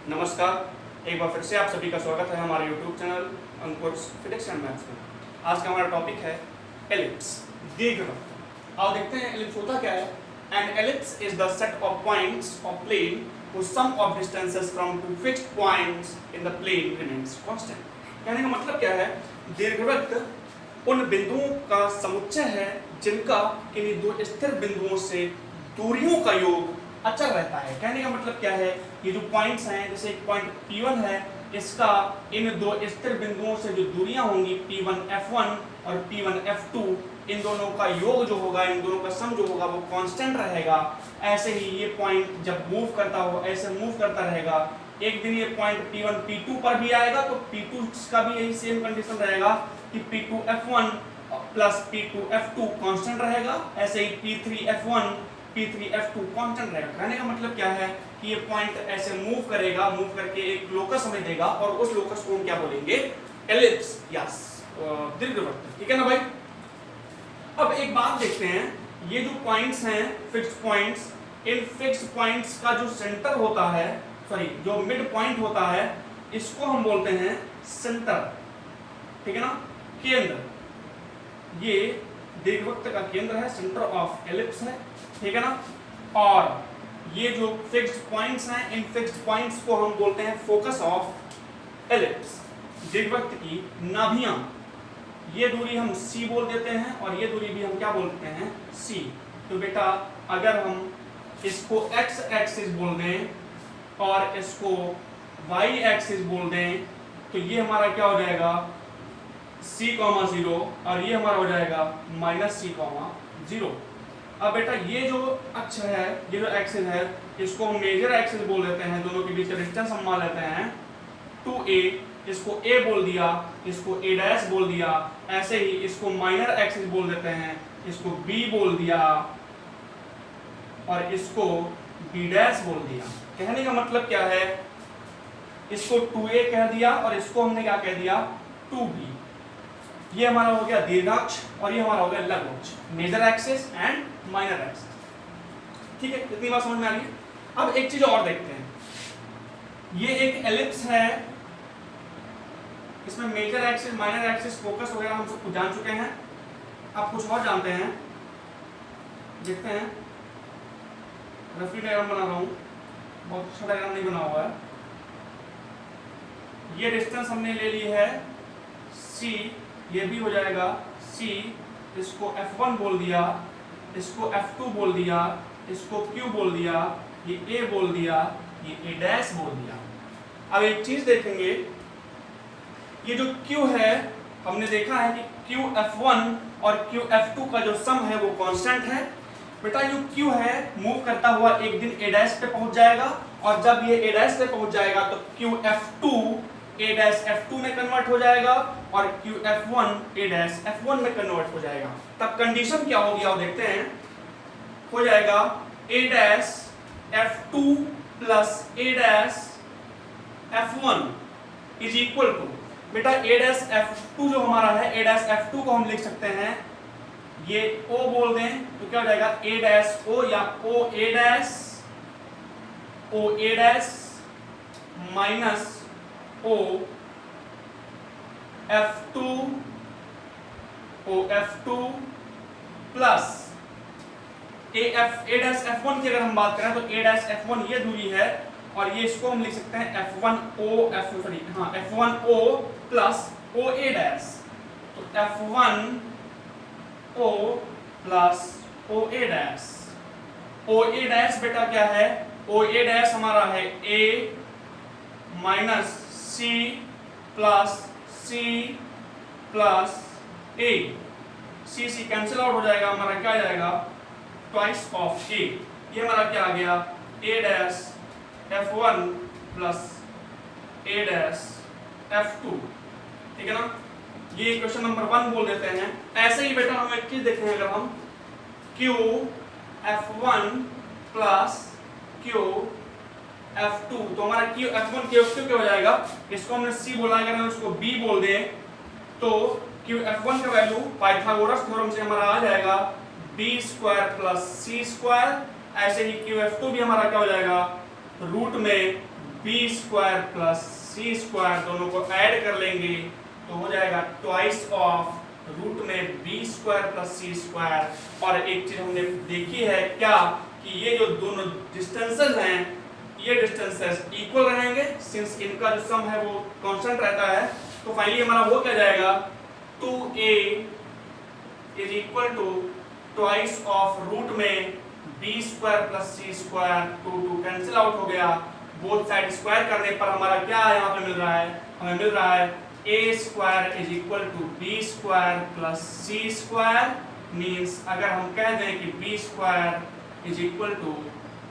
नमस्कार, एक बार फिर से आप सभी का स्वागत है हमारे YouTube channel Ankush physics and maths में। आज का हमारा टॉपिक है एलिप्स, दीर्घवृत्त। आओ देखते हैं एलिप्स होता क्या है। An ellipse is the set of points of plane whose sum of distances from two fixed points in the plane remains constant। कहने का मतलब क्या है, दीर्घवृत्त उन बिंदुओं का समुच्चय है जिनका किन्हीं दो स्थिर बिंदुओं से दूरियों का योग अचल रहता है। कहने का मतलब क्या है, ये जो पॉइंट्स हैं, जैसे एक पॉइंट P1 है, इसका इन दो स्थिर बिंदुओं से जो दूरियां होंगी P1 F1 और P1 F2, इन दोनों का योग जो होगा, इन दोनों का सम जो होगा वो कांस्टेंट रहेगा। ऐसे ही ये पॉइंट जब मूव करता हो, ऐसे मूव करता रहेगा। एक दिन ये पॉइंट P1 P2 पर भी आएगा तो P2 का भी यही सेम कंडीशन रहेगा कि P2 F1 plus P2 F2 constant रहेगा। ऐसे ही P3 F1 P3 F2 constant रहेगा। कहने का मतलब क्या है कि ये पॉइंट ऐसे मूव करेगा, मूव करके एक लोकस हमें देगा और उस लोकस को हम क्या बोलेंगे, एलिप्स या दीर्घवृत्त। ठीक है ना भाई। अब एक बात देखते हैं, ये जो पॉइंट्स हैं fixed points, in fixed points का जो सेंटर होता है, सॉरी जो मिड पॉइंट होता है, इसको हम बोलते हैं सेंटर। ठीक है ना, केंद्र। ये दीर्घवृत्त का केंद्र है, सेंटर ऑफ एलिप्स है। ठीक है ना। और ये जो फिक्स्ड पॉइंट्स हैं, इन फिक्स्ड पॉइंट्स को हम बोलते हैं फोकस ऑफ एलिप्स, दीर्घवृत्त की नाभियां। ये दूरी हम C बोल देते हैं और ये दूरी भी हम क्या बोलते हैं, C। तो बेटा अगर हम इसको x एक्सिस बोल दें और इसको y एक्सिस बोल दें तो ये हमारा क्या हो जाएगा, C,0 और ये हमारा हो जाएगा -C,0। अब बेटा ये जो अक्ष है, ये जो एक्सिस है, इसको हम मेजर एक्सिस बोल देते हैं। दोनों के बीच का डिस्टेंस हम मान लेते हैं 2a। इसको a बोल दिया, इसको a' बोल दिया। ऐसे ही इसको माइनर एक्सिस बोल देते हैं, इसको b बोल दिया और इसको b' बोल दिया। कहने का मतलब क्या है, इसको 2a कह दिया और इसको हमने क्या कह दिया, 2b। ये हमारा हो गया दीर्घाक्ष और ये हमारा हो गया लघु अक्ष, major axis and minor axis. ठीक है, इतनी बात समझ में आ रही है। अब एक चीज और देखते हैं, ये एक एलिप्स है, इसमें major axis, minor axis, focus वगैरह हम सब कुछ जान चुके हैं। अब कुछ और जानते हैं, देखते हैं। रफी डायग्राम बना रहा हूं, बहुत अच्छा डायग्राम नहीं बना हुआ है। ये डिस्टेंस हमने ले ली है C, ये भी हो जाएगा C। इसको F1 बोल दिया, इसको F2 बोल दिया, इसको Q बोल दिया, ये A बोल दिया, ये A' बोल दिया। अब एक चीज देखेंगे, ये जो Q है, हमने देखा है कि Q F1 और Q F2 का जो सम है वो कांस्टेंट है। बेटा जो Q है मूव करता हुआ एक दिन A' पे पहुंच जाएगा और जब ये A' पे पहुंच जाएगा तो Q F2 A' F2 में कन्वर्ट हो जाएगा और Q F1 A' F1 में कन्वर्ट हो जाएगा। तब कंडीशन क्या होगी, आओ देखते हैं। हो जाएगा A' F2 plus A' F1 is equal to, बेटा A' F2 जो हमारा है, A' F2 को हम लिख सकते हैं, ये O बोल दें तो क्या हो जाएगा, A' या O' minus O F2 plus A' F1 की अगर हम बात करें तो A' F1 ये दूरी है और ये इसको हम लिख सकते हैं F1O प्लस OA'। तो F1O प्लस OA'। बेटा क्या है, OA' हमारा है A minus C plus A। C cancel out हो जाएगा, हमारा क्या आ जाएगा, ट्वाइस ऑफ A। ये हमारा क्या आ गया, A' F1 plus A' F2। ठीक है ना। ये इक्वेशन नंबर 1 बोल देते हैं। ऐसे ही बेटा हम एक चीज देखें, अगर हम Q F1 plus Q F2, तो हमारा Q F1 Q F2 क्या हो जाएगा, इसको हमने C बोला, अगर हम इसको B बोल दें तो Q F1 का वैल्यू पाइथागोरस थ्योरम से हमारा आ जाएगा B² प्लस C²। ऐसे ही Q F2 भी हमारा क्या हो जाएगा, रूट में B square plus C square, दोनों को ऐड कर लेंगे तो हो जाएगा ट्वाइस ऑफ रूट में B square plus C square. और एक चीज हमने देखी है क्या कि ये जो दोनों डिस्टेंसेस हैं ये डिस्टेंसेस इक्वल रहेंगे, सिंस इनका जो सम है वो कांस्टेंट रहता है। तो फाइनली हमारा वो क्या जाएगा 2a is equal to twice of root में B square plus C square, 2 cancel out हो गया, बोथ साइड स्क्वायर करने पर हमारा क्या यहाँ पे मिल रहा है, हमें मिल रहा है a square is equal to B square plus C square. Means अगर हम कह दें कि B square is equal to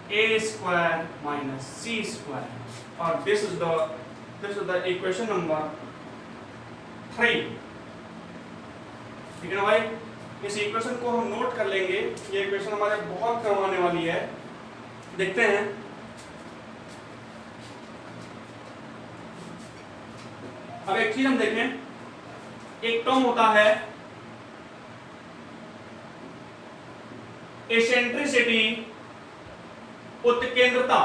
a square minus C square, और this is the equation number 3। ठीक है ना भाई, इस इक्वेशन को हम नोट कर लेंगे, ये इक्वेशन हमारे बहुत काम आने वाली है। देखते हैं अब एक चीज हम देखें, एक टर्म होता है एसेंट्रिसिटी, उत्केंद्रता।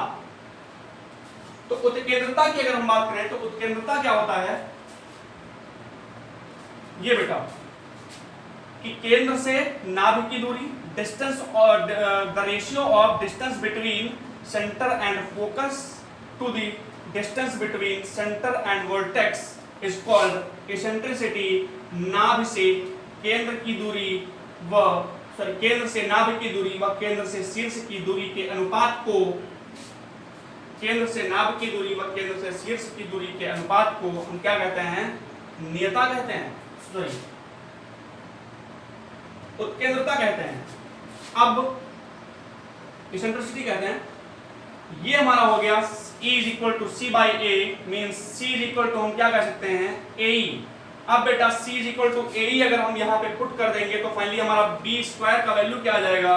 तो उत्केंद्रता की अगर हम बात करें तो उत्केंद्रता क्या होता है, ये बेटा कि केंद्र से नाभि की दूरी, डिस्टेंस और the ratio of distance between centre and focus to the distance between centre and vertex is called eccentricity. नाभि से केंद्र की दूरी व केंद्र से नाभि की दूरी व केंद्र से शीर्ष की दूरी के अनुपात को, केंद्र से नाभि की दूरी व केंद्र से शीर्ष की दूरी के अनुपात को हम क्या कहते हैं, नियता कहते हैं, सॉरी उत्केंद्रता कहते हैं। अब एसेंट्रिसिटी कहते हैं, ये हमारा हो गया E is equal to C by A, means C is equal to हम क्या कह सकते हैं AE। अब बेटा C is equal to AE अगर हम यहाँ पे पुट कर देंगे तो फाइनली हमारा B स्क्वायर का वैल्यू क्या आ जाएगा,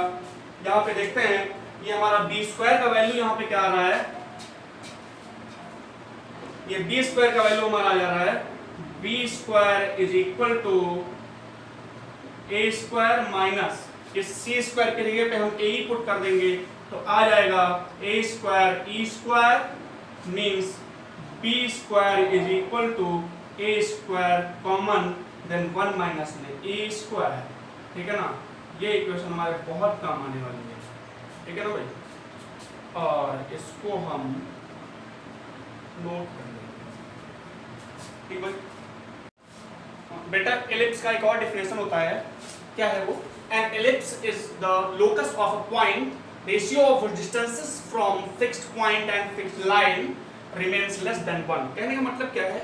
यहाँ पे देखते हैं ये हमारा B स्क्वायर का वैल्यू यहाँ पे क्या आ रहा है, ये B स्क्वायर का वैल्यू हमारा आ जा रहा है B square is equal to A square minus इस C स्क्वायर की जगह पे हम AE पुट कर देंगे तो आ जाएगा A square E square, means B square is equal to A square common then 1 minus ले A स्क्वायर। ठीक है ना, ये इक्वेशन हमारे बहुत काम आने वाली है। ठीक है ना भाई, और इसको हम नोट कर लेंगे। ठीक भाई, बेटा एलिप्स का एक और डेफिनेशन होता है, क्या है वो, N ellipse is the locus of a point, ratio of distances from fixed point and fixed line remains less than 1। कहने का मतलब क्या है,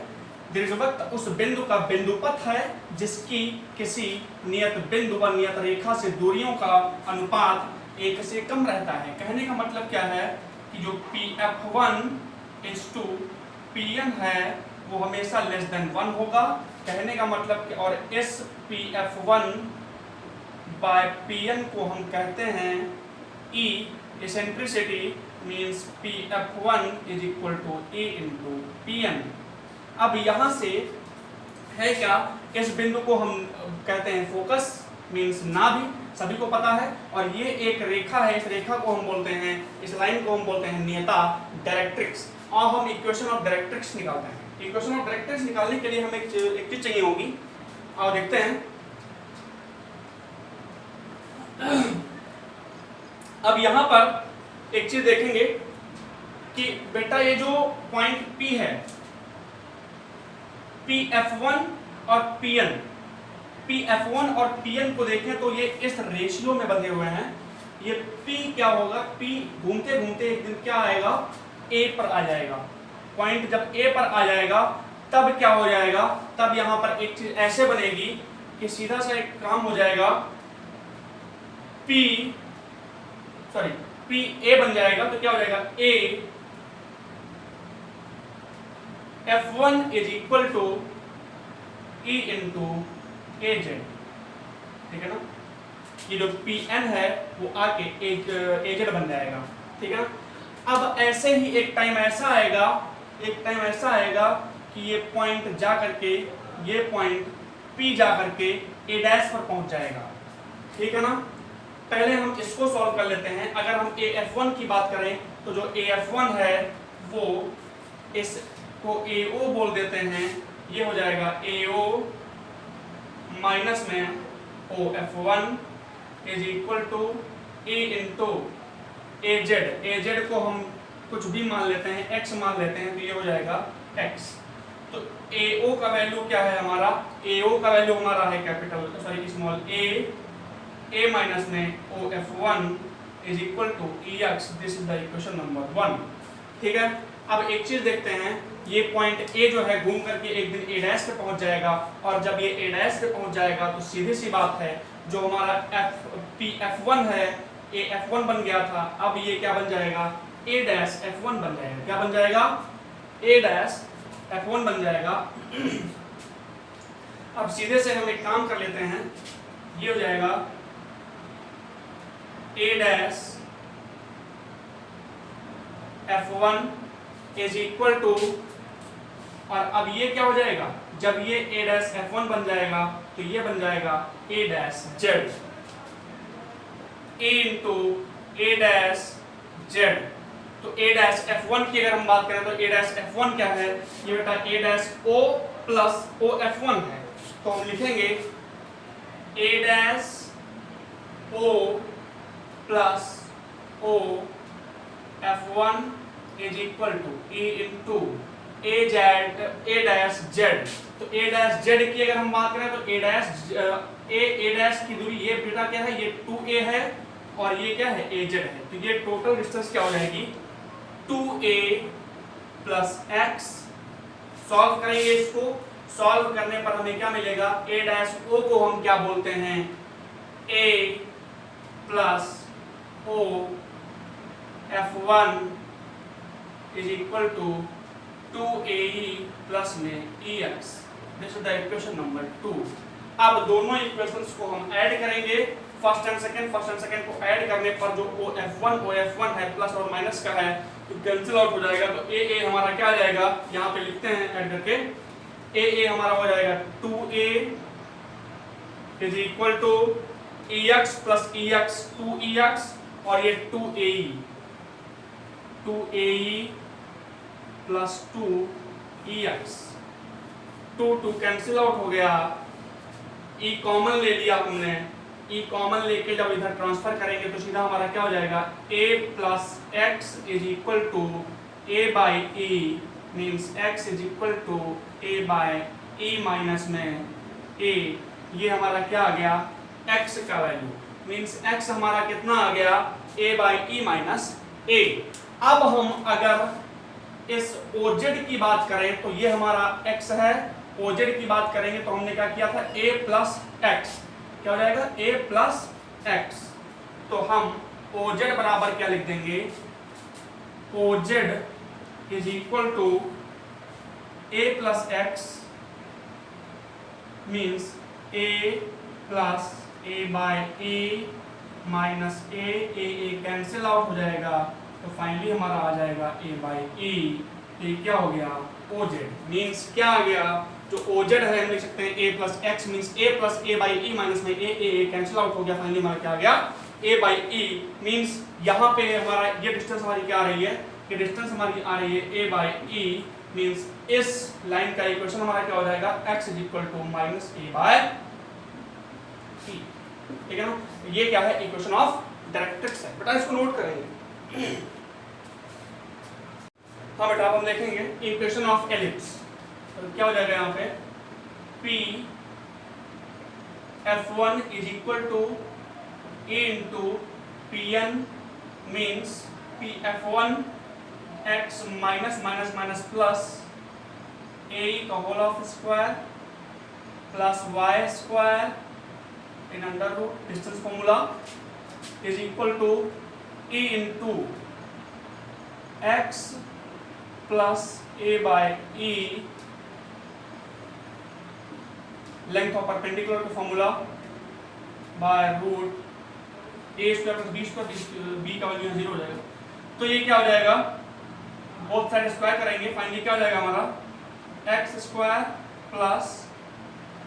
दीर्घवृत्त उस बिंदु का बिंदुपथ है जिसकी किसी नियत बिंदु व नियत रेखा से दूरियों का अनुपात 1 से कम रहता है। कहने का मतलब क्या है कि जो Pf1 is to Pn है वो हमेशा लेस देन 1 होगा। कहने का मतलब कि और इस Pf1 बाय Pn को हम कहते हैं E eccentricity, means Pf1 is equal to A into Pn। अब यहाँ से है क्या, इस बिंदु को हम कहते हैं फोकस, मीन्स नाभि, सभी को पता है, और ये एक रेखा है, इस रेखा को हम बोलते हैं, इस लाइन को हम बोलते हैं नियता, डायरेक्ट्रिक्स। और हम इक्वेशन ऑफ डायरेक्ट्रिक्स निकालते हैं। इक्वेशन ऑफ डायरेक्ट्रिक्स निकालने के लिए हमें एक चीज चाहिए होगी, और देखते हैं। अब यहाँ पर एक चीज देखेंगे कि बेटा ये जो पॉइंट P है, Pf1 और Pn, Pf1 और Pn को देखें तो ये इस रेशियो में बंधे हुए हैं। ये P क्या होगा, P घूमते घूमते एक दिन क्या आएगा, A पर आ जाएगा। पॉइंट जब A पर आ जाएगा तब क्या हो जाएगा, तब यहाँ पर एक चीज ऐसे बनेगी कि सीधा सा एक काम हो जाएगा, P बन जाएगा, तो क्या हो जाएगा A F1 is equal to E into AZ। ठीक है ना, ये जो Pn है वो आके AZ बन जाएगा। ठीक है ना, अब ऐसे ही एक टाइम ऐसा आएगा कि ये पॉइंट जा करके, ये पॉइंट P जा करके A डैश पर पहुंच जाएगा। ठीक है ना, पहले हम इसको सॉल्व कर लेते हैं। अगर हम AF1 की बात करें तो जो AF1 है वो इसको AO बोल देते हैं, ये हो जाएगा AO माइनस में OF1 is equal to E into AZ। AZ को हम कुछ भी मान लेते हैं, x मान लेते हैं, तो ये हो जाएगा x। तो AO का वैल्यू क्या है हमारा, AO का वैल्यू हमारा है capital sorry small a minus में OF1 is equal to EX। This is the equation number 1। ठीक है, अब एक चीज देखते हैं, ये पॉइंट A जो है घूम करके एक दिन A डैश पे पहुंच जाएगा, और जब ये A डैश पे पहुंच जाएगा तो सीधी सी बात है, जो हमारा F1 है, A F1 बन गया था, अब ये क्या बन जाएगा, A डैश F1 बन जाएगा। क्या बन जाएगा, A डैश F1 बन जाएगा। अब सीधे से हम एक काम कर लेते हैं, ये हो जाएगा A dash F1 is equal to, और अब ये क्या हो जाएगा, जब ये A डैश F1 बन जाएगा तो ये बन जाएगा A dash Z, A into A dash Z। तो A डैश F1 की अगर हम बात करें तो A डैश F1 क्या है, ये बेटा A dash O plus OF1 है, तो हम लिखेंगे A dash O plus OF1 is equal to E into A dash Z। तो A डैश Z की अगर हम बात करें तो A डैश की दूरी ये बेटा क्या है, ये 2A है, और ये क्या है AZ है, तो ये टोटल डिस्टेंस क्या हो जाएगी 2A प्लस x। सॉल्व करेंगे इसको, सॉल्व करने पर हमें क्या मिलेगा, A डैश O को हम क्या बोलते हैं, A plus O F1 is equal to 2AE plus में EX। This is the equation number 2। अब दोनों इक्वेशंस को हम ऐड करेंगे, फर्स्ट एंड सेकंड को ऐड करने पर जो OF1 है प्लस और माइनस का है तो कैंसिल आउट हो जाएगा, तो AA हमारा क्या आ जाएगा, यहाँ पे लिखते हैं ऐड करके, AA हमारा हो जाएगा 2A is equal to EX plus EX 2EX, और ये 2AE plus 2EX। 2 cancel out हो गया, E कॉमन ले लिया हमने, E कॉमन लेके जब इधर ट्रांसफर करेंगे तो सीधा हमारा क्या हो जाएगा, A plus x is equal to A by E, means x is equal to A by E minus में A। ये हमारा क्या आ गया, x का वैल्यू, मीन्स x हमारा कितना आ गया, A by E minus A। अब हम अगर इस OZ की बात करें तो ये हमारा x है, OZ की बात करेंगे तो हमने क्या किया था, A प्लस x, क्या हो जाएगा A प्लस x। तो हम OZ बराबर क्या लिख देंगे, OZ is equal to A plus x means A plus A by A minus A cancel out हो जाएगा, तो फाइनली हमारा आ जाएगा A बाई E। ये क्या हो गया, OZ मीन्स क्या आ गया, जो OZ है हम लिख सकते हैं A plus x means A plus A by E minus में A कैंसिल आउट हो गया, फाइनली हमारा क्या आ गया, A बाई E। मीन्स यहाँ पे हमारा ये डिस्टेंस हमारी क्या आ रही है, ये डिस्टेंस हमारी आ रही है A बाई E, मीन्स इस लाइन का इक्वेशन हमारा क्या हो जाएगा, x is equal to minus A by E। ठीक है ना, ये क्या है, इक्वेशन ऑफ डायरेक्ट्रिक्स है। बेटा इसको नोट करेंगे। हाँ बेटा अब हम देखेंगे इक्वेशन ऑफ एलिप्स, तो क्या हो जाएगा यहाँ पे, P F1 is equal to A into Pn means P F1 x minus minus minus plus A का whole of square plus y square in under root distance formula is equal to E into x plus A by E length of perpendicular का formula by root A square plus B square, B का value 0 हो जाएगा। तो ये क्या हो जाएगा, both side square करेंगे, फाइनली क्या हो जाएगा हमारा x square plus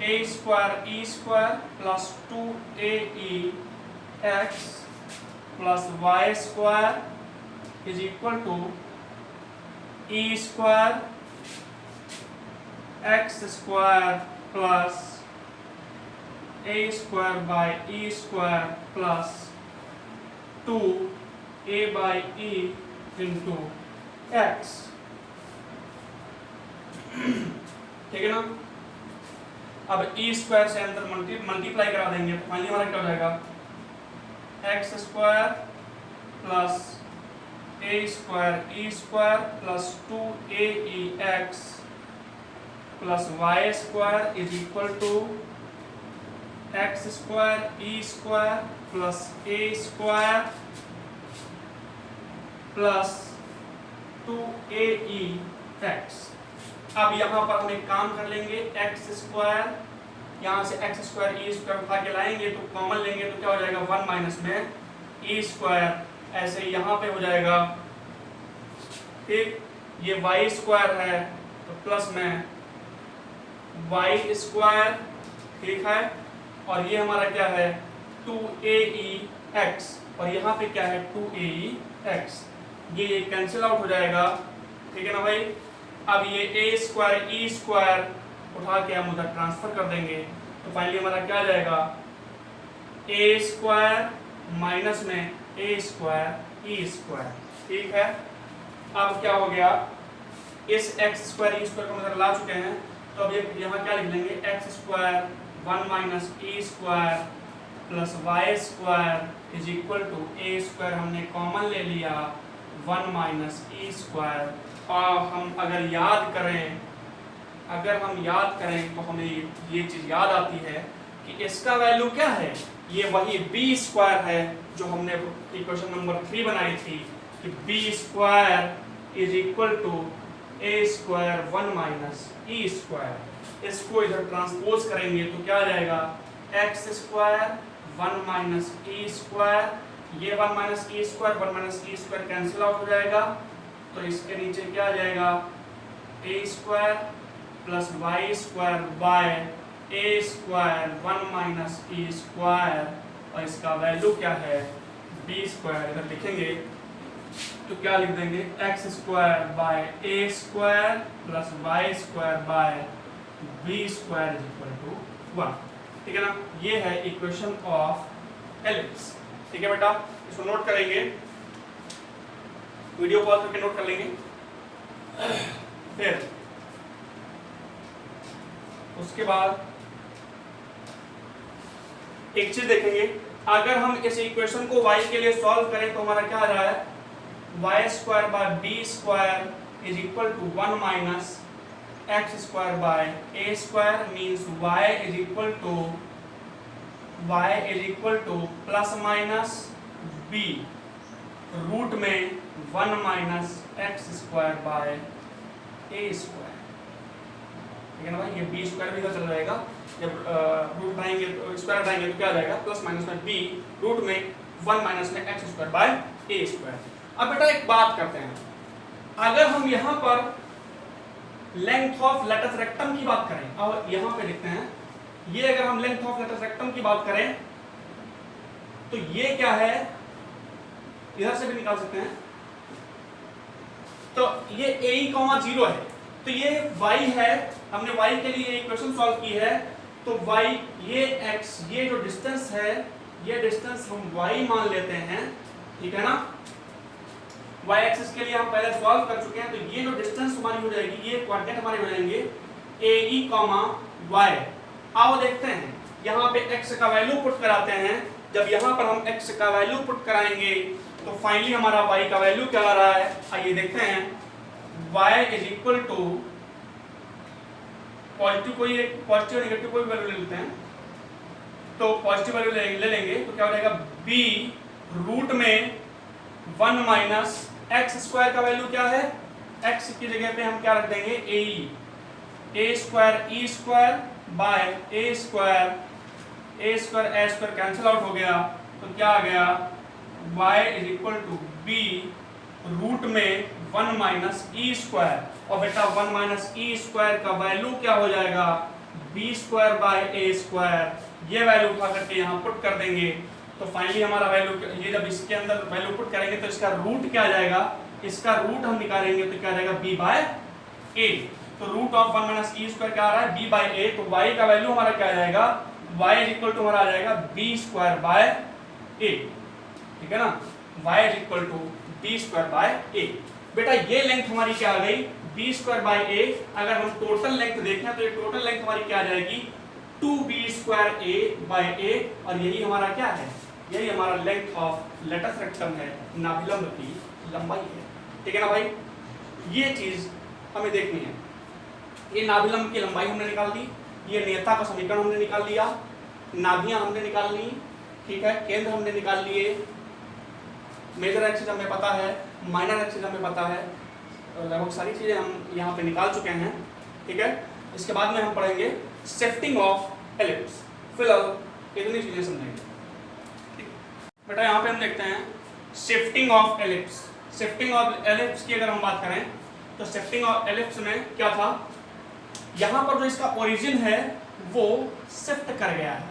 A square E square plus 2AE x plus y square is equal to E square X square plus A square by E square plus 2a by E into X. ठीक है ना। अब E square से अंदर multiply करा देंगे तो finally हमारा क्या हो जाएगा, X square plus A square E square plus 2ae X plus Y square is equal to X square E square plus A square plus 2ae X. अब यहाँ पर हम एक काम कर लेंगे, एक्स स्क्वायर यहाँ से एक्स स्क्वायर ई स्क्वायर उठा के लाएंगे तो कॉमन लेंगे तो क्या हो जाएगा 1 माइनस में ई स्क्वायर, ऐसे यहाँ पे हो जाएगा। ठीक, ये वाई स्क्वायर है तो प्लस में वाई स्क्वायर, ठीक है, और ये हमारा क्या है 2ae एक्स, और यहाँ पे क्या है 2ae एक्स, ये कैंसिल आउट हो जाएगा। ठीक है ना भाई। अब ये ए स्क्वायर ई स्क्वायर उठा के हम उधर ट्रांसफर कर देंगे तो फाइनली हमारा क्या आ जाएगा, ए स्क्वायर माइनस में ए स्क्वायर ई स्क्वायर। ठीक है। अब क्या हो गया, इस एक्स स्क्वायर ई स्क्वायर को हम ला चुके हैं तो अब ये यहाँ क्या लिख लेंगे, X square 1 minus E square plus Y square is equal to A square, हमने कॉमन ले लिया 1 माइनस ई स्क्वायर। और हम अगर याद करें तो हमें ये चीज़ याद आती है कि इसका वैल्यू क्या है, ये वही बी स्क्वायर है जो हमने इक्वेशन नंबर 3 बनाई थी कि B square is equal to A square 1 minus E square. इसको इधर ट्रांसपोज करेंगे तो क्या आ जाएगा, X square 1 minus E square, ये 1 minus E square cancel out हो जाएगा तो इसके नीचे क्या आ जाएगा, A square plus Y square by A square 1 minus E square, और इसका वैल्यू क्या है बी स्क्वायर। इधर लिखेंगे तो क्या लिख देंगे, X square by A square plus Y square by B square is equal to 1। ठीक है ना। ये है इक्वेशन ऑफ एलिप्स। ठीक है बेटा, इसको नोट करेंगे, वीडियो पॉज करके नोट कर लेंगे। फिर उसके बाद एक चीज देखेंगे, अगर हम इस इक्वेशन को y के लिए सॉल्व करें तो हमारा क्या आ रहा है, Y square by B square is equal to 1 minus X square by A square, means y is equal to plus minus b root में 1 minus X square by A square. ठीक है ना भाई, ये बी स्क्वायर भी इधर चल जाएगा, जब रूट बनाएंगे तो स्क्वायर बनाएंगे तो क्या आ जाएगा, प्लस माइनस में बी रूट में 1 माइनस में x square by A square. अब बेटा एक बात करते हैं, अगर हम यहाँ पर लेंथ ऑफ लेटस रेक्टम की बात करें, और यहाँ पे लिखते हैं, ये अगर हम लेंथ ऑफ लेटस रेक्टम की बात करें तो ये क्या है, इधर से भी निकाल सकते हैं, तो ये a,0 है तो ये y है, हमने y के लिए इक्वेशन सॉल्व की है तो y ये x, ये जो डिस्टेंस है, ये डिस्टेंस हम y मान लेते हैं। ठीक है ना। y एक्सिस के लिए हम पहले सॉल्व कर चुके हैं तो ये जो डिस्टेंस हमारी हो जाएगी, ये कोऑर्डिनेट हमारे हो जाएंगे ae, y। आओ देखते हैं, यहाँ पे x का वैल्यू पुट कराते हैं। जब यहाँ पर हम x का वैल्यू पुट कराएंगे तो फाइनली हमारा y का वैल्यू क्या आ रहा है, आइए देखते हैं। y is equal to positive negative कोई वैल्यू ले लेते हैं, तो पॉजिटिव वैल्यू ले लेंगे तो क्या हो जाएगा, b रूट में 1 माइनस एक्स स्क्वायर का वैल्यू क्या है, x की जगह पे हम क्या रख देंगे, A square E square by A square cancel out हो गया तो क्या आ गया, y is equal to b root में 1 माइनस ई स्क्वायर, और बेटा 1 माइनस ई स्क्वायर का वैल्यू क्या हो जाएगा, B square by A square. ये वैल्यू उठा करके यहाँ पुट कर देंगे तो फाइनली हमारा वैल्यू, ये जब इसके अंदर वैल्यू पुट करेंगे तो इसका रूट क्या आ जाएगा, इसका रूट हम निकालेंगे तो क्या आ जाएगा b बाय a। तो root of 1 minus E square क्या आ रहा है b बाय a, तो y का वैल्यू हमारा क्या आ जाएगा y इज इक्वल टू हमारा आ जाएगा b स्क्वायर बाय a, ठीक है ना, y is equal to b square by a। बेटा ये लेंथ हमारी क्या आ गई b स्क्वायर बाय a। अगर हम टोटल लेंथ देखें तो ये टोटल लेंथ हमारी क्या आ जाएगी 2b square a by a, और यही हमारा क्या है, यही हमारा लेंथ ऑफ लेटस रेक्टम है, नाभिलंब की लंबाई है, ठीक है ना भाई। ये चीज हमें देखनी है। ये नाभिलंब की लंबाई हमने निकाल दी, ये नियता का समीकरण हमने निकाल लिया, नाभियां हमने निकाल ली, ठीक है, केंद्र हमने निकाल लिए, मेजर एक्सिस हमें पता है, माइनर एक्सिस हमें पता है, लगभग सारी चीजें हम यहाँ पे निकाल चुके हैं, ठीक है। इसके बाद में हम पढ़ेंगे शिफ्टिंग ऑफ एलिप्स। फिलहाल इतनी चीजें समझेंगे। बेटा यहाँ पे हम देखते हैं shifting of ellipse. Shifting of ellipse की अगर हम बात करें तो शिफ्टिंग ऑफ एलिप्स में क्या था, यहाँ पर जो इसका ओरिजिन है वो शिफ्ट कर गया है।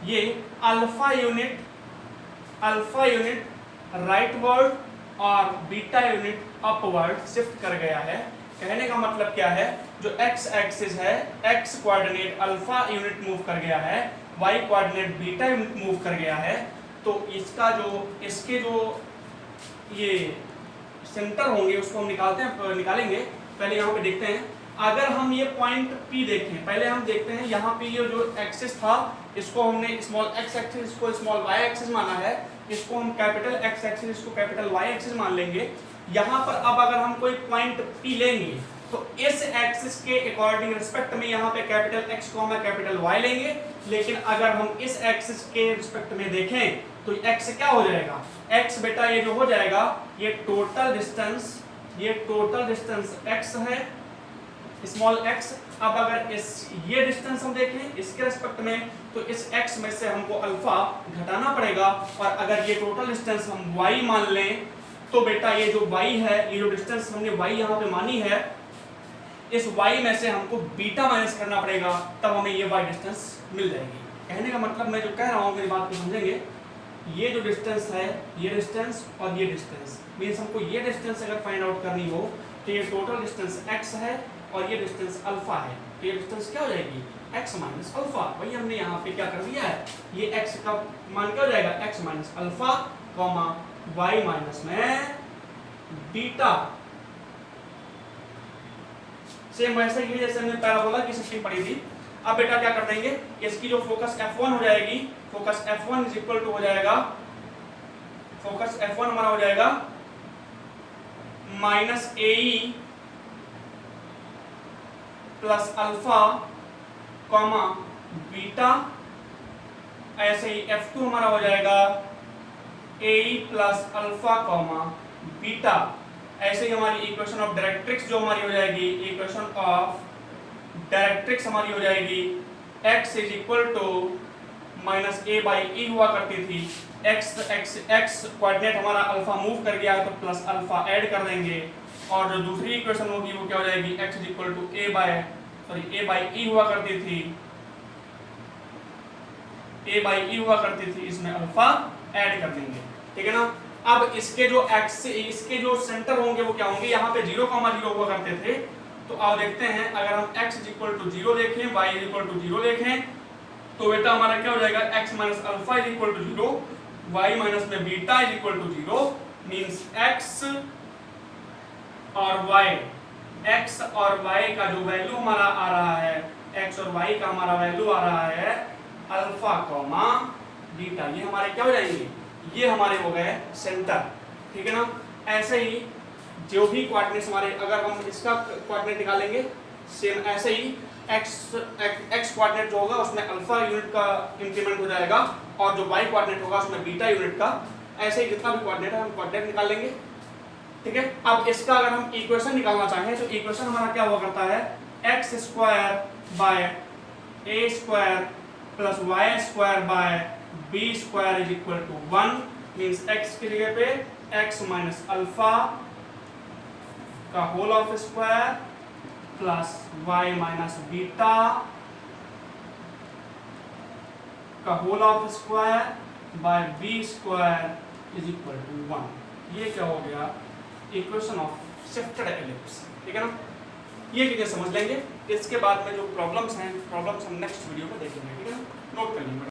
ये अल्फा यूनिट राइटवर्ड और बीटा यूनिट अपवर्ड शिफ्ट कर गया है। कहने का मतलब क्या है, जो एक्स एक्सिस है, X coordinate alpha unit move कर गया है, Y coordinate beta unit move कर गया है। तो इसका जो इसके जो ये सेंटर होंगे उसको हम निकालेंगे। पहले यहाँ पे देखते हैं, अगर हम ये पॉइंट P देखें, पहले हम देखते हैं यहाँ पे ये जो एक्सिस था इसको हमने स्मॉल एक्स एक्सिस, इसको स्मॉल वाई एक्सिस माना है, इसको हम कैपिटल एक्स एक्सिस, इसको कैपिटल वाई एक्सिस मान लेंगे। यहाँ पर अब अगर हम कोई पॉइंट P लेंगे तो इस एक्सिस के अकॉर्डिंग रिस्पेक्ट में यहाँ पे capital X comma capital Y लेंगे। लेकिन अगर हम इस एक्सिस के रिस्पेक्ट में देखें तो एक्स क्या हो जाएगा, एक्स बेटा ये जो हो जाएगा ये टोटल डिस्टेंस एक्स है, स्मॉल एक्स। अब अगर ये डिस्टेंस हम देखें इसके रिस्पेक्ट में तो इस x में से हमको अल्फा घटाना पड़ेगा, और अगर ये टोटल डिस्टेंस हम y मान लें तो बेटा ये जो y है, ये जो डिस्टेंस हमने y यहाँ पे मानी है, इस y में से हमको बीटा माइनस करना पड़ेगा, तब हमें ये y डिस्टेंस मिल जाएगी। कहने का मतलब मैं जो कह रहा हूँ मेरी बात को समझेंगे, ये जो डिस्टेंस है, ये डिस्टेंस और ये डिस्टेंस मीन्स हमको ये डिस्टेंस अगर फाइंड आउट करनी हो तो ये टोटल डिस्टेंस x है और ये डिस्टेंस अल्फा है, तो ये डिस्टेंस क्या हो जाएगी x माइनस अल्फा। वही हमने यहाँ पे क्या कर दिया है, ये x का मान क्या हो जाएगा x minus alpha comma y minus में बीटा। सेम वैसे ही जैसे हमने पैराबोला की शिफ्टिंग पढ़ी थी। अब बेटा क्या कर देंगे, इसकी जो फोकस f1 हो जाएगी, focus f1 is equal to हो जाएगा, फोकस f1 हमारा हो जाएगा minus AE plus alpha comma beta. ऐसे ही F2 हमारा हो जाएगा AE plus alpha comma beta. ऐसे ही हमारी इक्वेशन ऑफ डायरेक्ट्रिक्स जो हमारी हो जाएगी, इक्वेशन ऑफ डायरेक्ट्रिक्स हमारी हो जाएगी x is equal to minus a by e हुआ करती थी। x कोऑर्डिनेट हमारा अल्फा मूव कर गया है तो प्लस अल्फा ऐड कर देंगे, और जो दूसरी इक्वेशन होगी वो क्या हो जाएगी, x is equal to a by e हुआ करती थी, a बाई e हुआ करती थी, इसमें अल्फा ऐड कर देंगे, ठीक है ना। अब इसके जो सेंटर होंगे वो क्या होंगे, यहाँ पे 0,0 हुआ करते थे। तो अब देखते हैं, अगर हम x इज इक्वल टू 0 देखें, y इज इक्वल टू 0 देखें, तो बेटा हमारा क्या हो जाएगा, x minus alpha is equal to 0, y minus में beta is equal to 0, means x और y का जो वैल्यू हमारा आ रहा है, x और y का हमारा वैल्यू आ रहा है अल्फा कॉमा बीटा। ये हमारे क्या हो जाएंगे, ये हमारे हो गए सेंटर, ठीक है ना। ऐसे ही जो भी कोऑर्डिनेट्स हमारे, अगर हम इसका कोऑर्डिनेट निकालेंगे सेम ऐसे ही x कोऑर्डिनेट जो होगा उसमें अल्फा यूनिट का इंक्रीमेंट हो जाएगा, और जो y कोऑर्डिनेट होगा उसमें बीटा यूनिट का। ऐसे ही जितना भी कोऑर्डिनेट है हम कोऑर्डिनेट निकाल लेंगे, ठीक है। अब इसका अगर हम इक्वेशन निकालना चाहें तो इक्वेशन हमारा क्या हुआ करता है, x square by a square plus y square by b square is equal to 1, means x की जगह पे x माइनस अल्फा का whole of square plus y minus beta का whole of square by b square is equal to 1। ये क्या हो गया, equation of shifted ellipse, ठीक है ना। ये चीज़ें समझ लेंगे, इसके बाद में जो प्रॉब्लम्स हैं, प्रॉब्लम्स हम नेक्स्ट वीडियो में देखेंगे, ठीक है ना। नोट कर लेंगे।